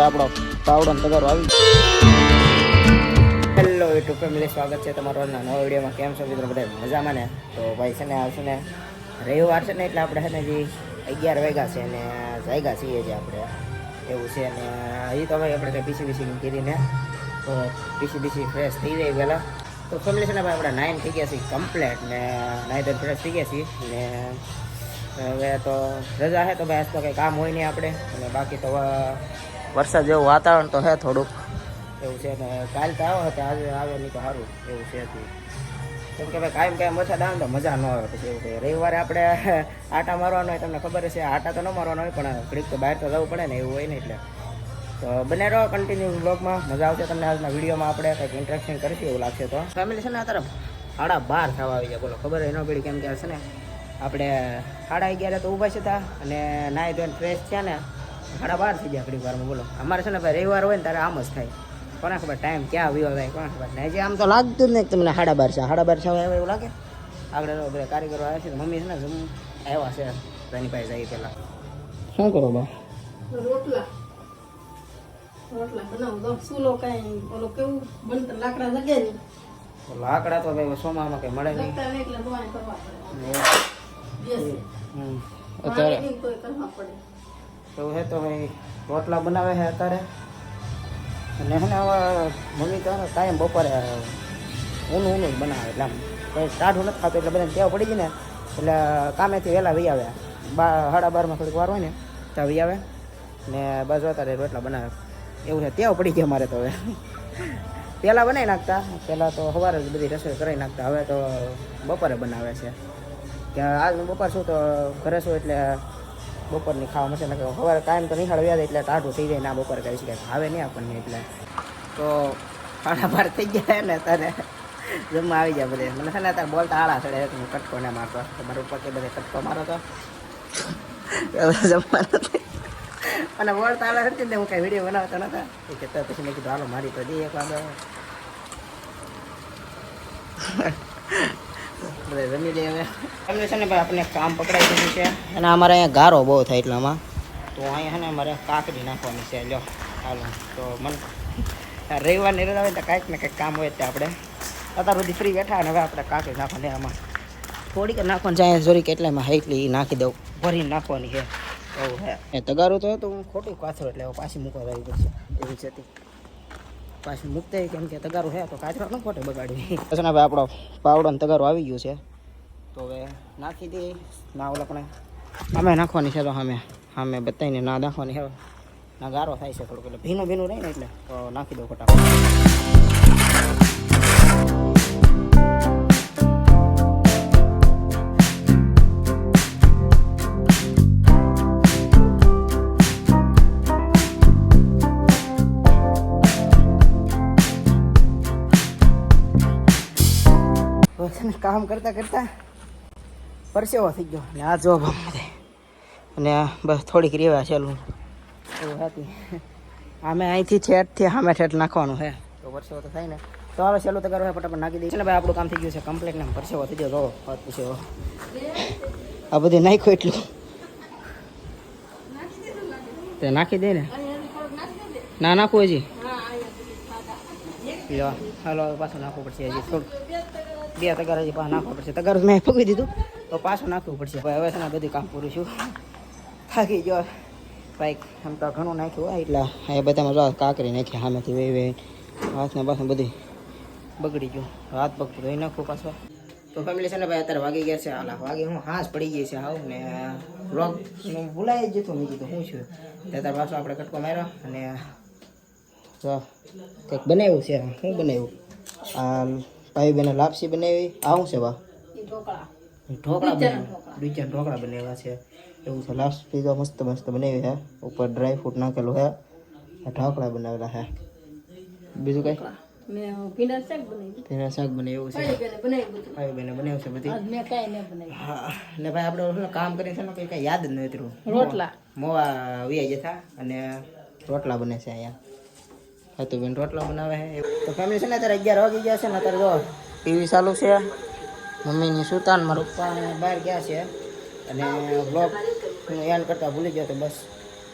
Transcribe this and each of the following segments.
આપણો પાવડો તગારો આવી હેલો યુટ્યુબ ફેમિલી, સ્વાગત છે તમારો નવા વિડીયોમાં. કેમ છો મિત્રો? બધા મજામાં ને? તો ભાઈ છે ને આવશે ને રવિવાર છે ને એટલે આપણે છે ને જે 11 વાગ્યા છે ને જાગ્યા છીએ જે આપણે એવું છે ને હજી તો ભાઈ આપણે કંઈ પીસી કરીને તો પીસી ફ્રેશ થઈ જાય પહેલાં. તો ફેમિલી છે ને ભાઈ આપણે 9 થઈ ગયા છીએ કમ્પ્લેટ ને 9 ફ્રેશ થઈ ગયા છીએ ને હવે તો રજા છે તો ભાઈ આજ તો કંઈ કામ હોય નહીં આપણે. અને બાકી તો વરસાદ જેવું વાતાવરણ તો છે થોડુંક એવું છે ને કાલ તો આવો હતો, આજે આવે નહીં તો સારું એવું છે. કેમ કે ભાઈ કાયમ વરસાદ આવે તો મજા ન આવે. પછી એવું કંઈ રવિવારે આપણે આટા મારવાનો હોય, તમને ખબર હશે. આટા તો ન મારવાનો હોય પણ ઘડીક તો બહાર તો જવું પડે ને, એવું હોય ને. એટલે તો બને રહો કન્ટિન્યુ બ્લોગમાં, મજા આવશે તમને. આજના વિડીયોમાં આપણે કંઈક ઇન્ટરેક્શન કરીશું એવું લાગશે. તો ફેમિલી છે ને અત્યારે 12:30 થવા આવી જાય. બોલો ખબર ન પડી કેમ કે છે ને આપણે 11:30 તો ઊભા હતા અને નાહી ધોઈને ફ્રેશ થયા ને 12:30 થઈ ગયા ઘડી વારમાં. બોલો અમારે છે ને ભાઈ રવિવાર હોય ને ત્યારે આમ જ થાય. કોને ખબર ટાઈમ ક્યાં વિયો થાય, કોને ખબર. ને હજી આમ તો લાગતું જ નહીં તમને 12:30 આવે એવું લાગે. આગળ બધા કારીગરો આવે છે, મમ્મી છે ને આવ્યા છે એની પાસે જઈએ પહેલાં. શું કરો બા? રોટલા બનાવું. સુલો કઈ ઓલો કેવું બનતા લાકડા જગે નહીં. લાકડા તો ભાઈ સોમામાં કંઈ મળે નહીં. અત્યારે એવું છે તો ભાઈ રોટલા બનાવે છે અત્યારે. અને છે ને હવે મમ્મી તો કાયમ બપોરે ઊનું જ બનાવે. એટલે આમ કંઈ ટાઢું નથી ખાતું એટલે બધાને ટેવ પડી ગઈ ને એટલે કામેથી વહેલા વી આવે. 12:30 થોડીક વાર હોય ને ત્યાં વી આવે ને બસ અત્યારે રોટલા બનાવે એવું છે. ટેવ પડી ગઈ અમારે તો. હવે પહેલાં બનાવી નાખતા, પહેલાં તો સવારે જ બધી રસોઈ કરાવી નાખતા. હવે તો બપોરે બનાવે છે કે આજ બપોર શું તો ઘરે શું એટલે બપોરની ખાવા મશે. નાખે સવારે કાયમ તો નિહાળ વ્યાજ એટલે ટાઢું થઈ જાય. ના બપોરે કહી શકાય આવે નહીં આપણને. એટલે તો 12:30 થઈ ગયા ને ત્યારે જમવા આવી જાય બધે. મને છે ને અત્યારે બોલતા આળા ચડે હું કટકો ને મારતો. તમારા ઉપર કે બધે કટકો મારો તો જમવા નથી અને બોલતા આળા હતી ને હું કાંઈ વિડીયો બનાવતા નહોતા. એ કહેતા પછી મેં કીધું હાલો મારી તો દઈએ એક વાગે બધા જમી દઈએ. હવે એમને છે ને ભાઈ આપણે કામ પકડાઈ દીધું છે અને અમારે અહીંયા ગારો બહુ થાય એટલામાં. તો અહીંયા છે ને અમારે કાકડી નાખવાની છે. લ્યો હાલો. તો મને રવિવારની રજા હોય તો કાંઈક ને કંઈક કામ હોય તે આપણે અત્યાર સુધી ફ્રી બેઠા અને હવે આપણે કાકડી નાખવાની. આમાં થોડીક નાખવાની છે અહીંયા જોરી કેટલામાં એટલી નાખી દઉં, ભરીને નાખવાની છે એવું હે. એ તગારું તો હતું હું ખોટું કાચરો એટલે પાછી મૂકવા જવી પડશે એવી છે. પાછી મૂકતા કેમ કે તગારું છે તો કાચરો ન ખોટે બગાડવી. પછી ને ભાઈ આપણો પાવડો ને તગારું આવી ગયું છે તો હવે નાખી દઈએ. ના ઓલા પણ અમે નાખવાની છે તો અમે બતાવીને ના નાખવાની છે. ના ગારો થાય છે થોડુંક એટલે ભીનું રહે ને એટલે તો નાખી દઉં ફટાફટ. કામ કરતા પરસેવો થઈ ગયો ને આ જોબ અને બસ થોડીક રેવા છેલું એવું હતી. અમે અહીંથી ઠેઠથી સામે ઠેઠ નાખવાનું છે તો પરસેવો તો થાય ને. તો હવે છેલ્લું તો કરવા ફટાફટ નાખી દઈએ ને ભાઈ. આપણું કામ થઈ ગયું છે કમ્પ્લીટ ને પરસેવો થઈ ગયો. જો વાત પૂછ્યો આ બધું નાખ્યું એટલું તે નાખી દે ને. ના નાખવું હજી હાલો પાછું નાખવું પડશે. હજી થોડું 2 તગાર હજી પાછા નાખવા પડશે. તગાર મેં ફૂગી દીધું તો પાછું નાખવું પડશે. હવે છે ને બધું કામ પૂરું છું. થાકી ગયો ભાઈ. આમ તો ઘણું નાખ્યું હોય એટલે એ બધામાં જો કાકરી નાખી સામેથી વે હાથને પાછું બધી બગડી ગયું. હાથ પગ ધોઈ નાખવું પાછો. તો ફેમિલી છે ને ભાઈ અત્યારે વાગી ગયા છે હાલા વાગે હું હાંસ પડી ગઈ છે હાવ ને બ્લોગ ભૂલાઈ જ જતું. મેં કીધું શું છું ત્યારે પાછો આપણે કટકો માર્યો અને જો કંઈક બનાવ્યું છે. શું બનાવ્યું? આ ભાઈ બેને લાપસી બનાવી. આ શું છે બા? ઢોકળા બનાવ્યા. ઢોકળા બનાવ્યા છે એવું છે. લાપસી તો મસ્ત બનાવી છે. ઉપર ડ્રાય ફ્રૂટ નાખેલું છે. ઢોકળા બનાવેલા છે. બીજું કઈ? ભીંડા શાક બનાવ્યું છે. ભાઈ બેને બનાવ્યું છે બધી. હા ને ભાઈ આપણે કામ કરીએ છે ને કંઈ યાદ જ નહીં ઉતર્યું. રોટલા મોવા વ્યાજ હતા અને રોટલા બને છે અહીંયા. હતું બેન રોટલા બનાવે છે. તો ફેમિલી છે ને અત્યારે 11 વાગી ગયા છે ને અત્યારે જો ટીવી ચાલુ છે. મમ્મીની સુતાન મારા પપ્પા બહાર ગયા છે અને બ્લોગ હું એન્ડ કરતાં ભૂલી ગયો તો બસ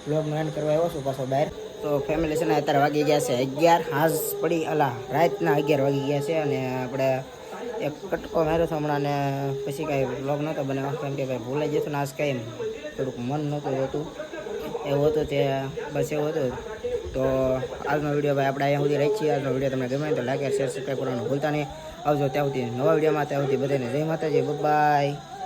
બ્લોગનું એન્ડ કરવા આવ્યો છું પાછો બહાર. તો ફેમિલી છે ને અત્યારે વાગી ગયા છે 11, હાજ પડી રાતના 11 વાગી ગયા છે. અને આપણે એક કટકો માર્યો હતો હમણાં ને પછી કાંઈ બ્લોગ નહોતો બનાવ્યો કેમ કે ભાઈ ભૂલાઈ જતું ને આજ કાંઈ થોડુંક મન નહોતું હોતું એવું હતું તે બસ એવું હતું. તો આજનો વિડીયો ભાઈ આપણે અહીંયા સુધી રહી છીએ. આજનો વિડીયો તમને ગમે તો લાઈક શેર સબસ્ક્રાઈબ કરવાનું ભૂલતા નહીં. આવજો ત્યાં સુધી નવા વિડીયોમાં. ત્યાં સુધી બધાને જય માતાજી, બાય.